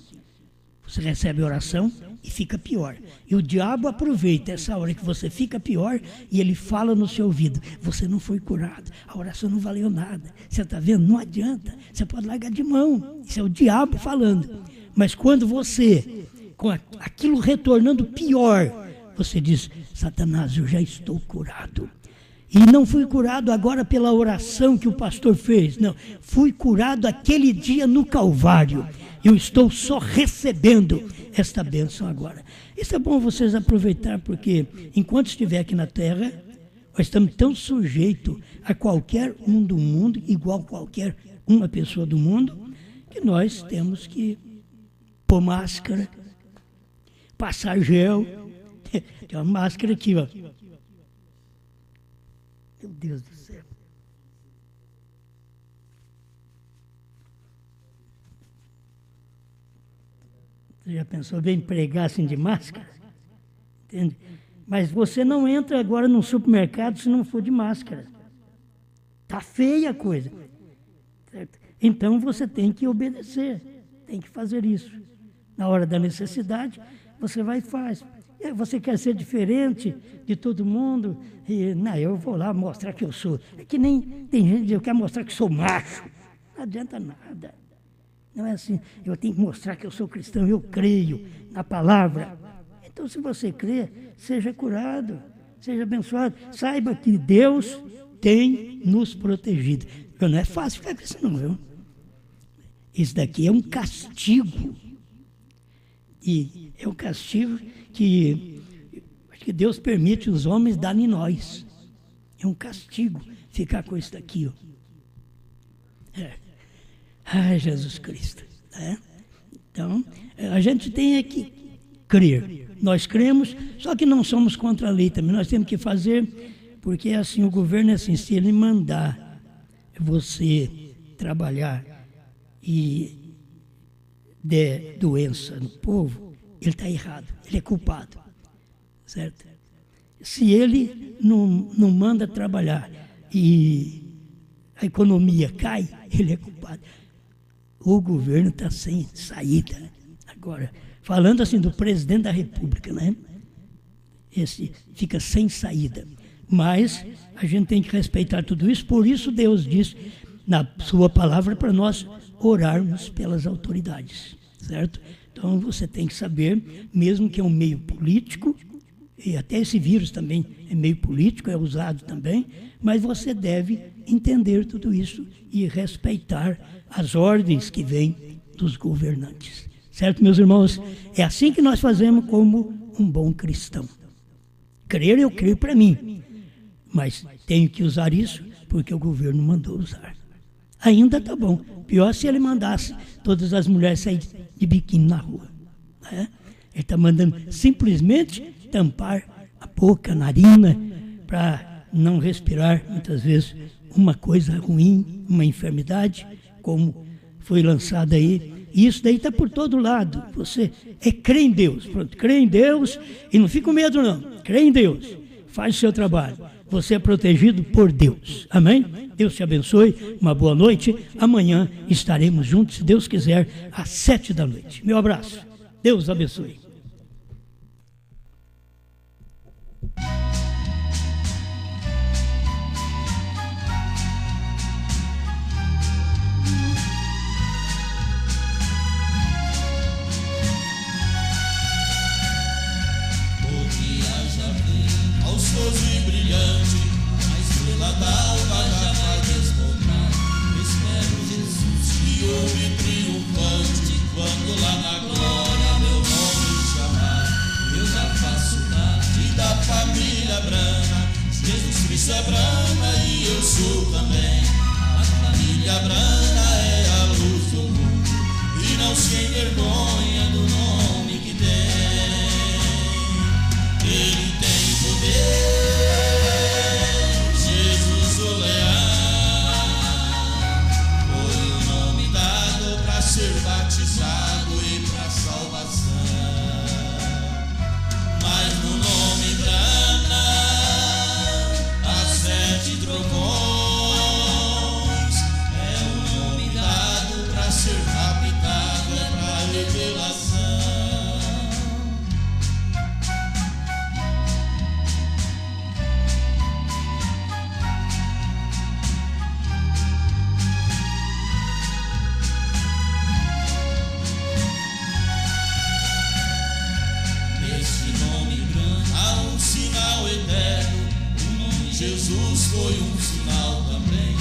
Você recebe a oração e fica pior. E o diabo aproveita essa hora que você fica pior e ele fala no seu ouvido. Você não foi curado, a oração não valeu nada. Você está vendo? Não adianta. Você pode largar de mão. Isso é o diabo falando. Mas quando você, com aquilo retornando pior, você diz, Satanás, eu já estou curado. E não fui curado agora pela oração que o pastor fez. Não, fui curado aquele dia no Calvário. Eu estou só recebendo esta bênção agora. Isso é bom vocês aproveitar, porque enquanto estiver aqui na terra, nós estamos tão sujeitos a qualquer um do mundo, igual qualquer uma pessoa do mundo, que nós temos que pôr máscara, passar gel. Tem uma máscara aqui, ó. Meu Deus do céu. Você já pensou bem pregar assim de máscara? Entende? Mas você não entra agora num supermercado se não for de máscara. Está feia a coisa. Certo? Então você tem que obedecer, tem que fazer isso. Na hora da necessidade, você vai e faz. Você quer ser diferente de todo mundo? E, não, eu vou lá mostrar que eu sou. É que nem tem gente que eu quero mostrar que sou macho. Não adianta nada. Não é assim, eu tenho que mostrar que eu sou cristão, eu creio na palavra. Então, se você crê, seja curado, seja abençoado. Saiba que Deus tem nos protegido. Não é fácil ficar com isso, não, viu? Isso daqui é um castigo. E é um castigo que acho que Deus permite os homens darem em nós. É um castigo ficar com isso daqui, ó. Ai, Jesus Cristo. Né? Então, a gente tem que crer. Nós cremos, só que não somos contra a lei também. Nós temos que fazer, porque assim, o governo é assim, se ele mandar você trabalhar e der doença no povo, ele está errado, ele é culpado. Certo? Se ele não manda trabalhar e a economia cai, ele é culpado. o governo está sem saída. Agora, falando assim do presidente da República, né? Esse fica sem saída. Mas a gente tem que respeitar tudo isso, por isso Deus diz na sua palavra para nós orarmos pelas autoridades, certo? Então você tem que saber, mesmo que é um meio político, e até esse vírus também é meio político, é usado também, mas você deve entender tudo isso e respeitar as ordens que vêm dos governantes. Certo, meus irmãos? É assim que nós fazemos como um bom cristão. Crer, eu creio para mim, mas tenho que usar isso porque o governo mandou usar. Ainda está bom. Pior se ele mandasse todas as mulheres sair de biquíni na rua. Né? Ele está mandando simplesmente tampar a boca, a narina, para não respirar, muitas vezes, uma coisa ruim, uma enfermidade, como foi lançada aí. E isso daí está por todo lado. Você crê em Deus. Pronto, crê em Deus e não fica com medo, não. Crê em Deus. Faz o seu trabalho. Você é protegido por Deus. Amém? Deus te abençoe. Uma boa noite. Amanhã estaremos juntos, se Deus quiser, às 19h. Meu abraço. Deus abençoe. E brilhante, a estrela d'alva já vai despontar. Espero Jesus que ouve triunfante, quando lá na glória meu nome chamar. Eu já faço parte da família Brana, Jesus Cristo é Brana e eu sou também. A família Brana é a luz do mundo e não se envergonha do nome que tem. Ele tem poder. Ser batizado e para salvação, mas no nome Brana, as 7 trovões, é o nome dado para ser raptado, é para revelação. Jesus foi um sinal também,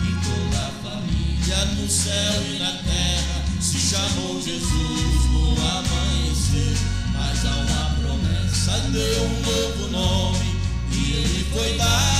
e toda a família no céu e na terra se chamou Jesus no amanhecer. Mas há uma promessa, deu um novo nome, e ele foi dado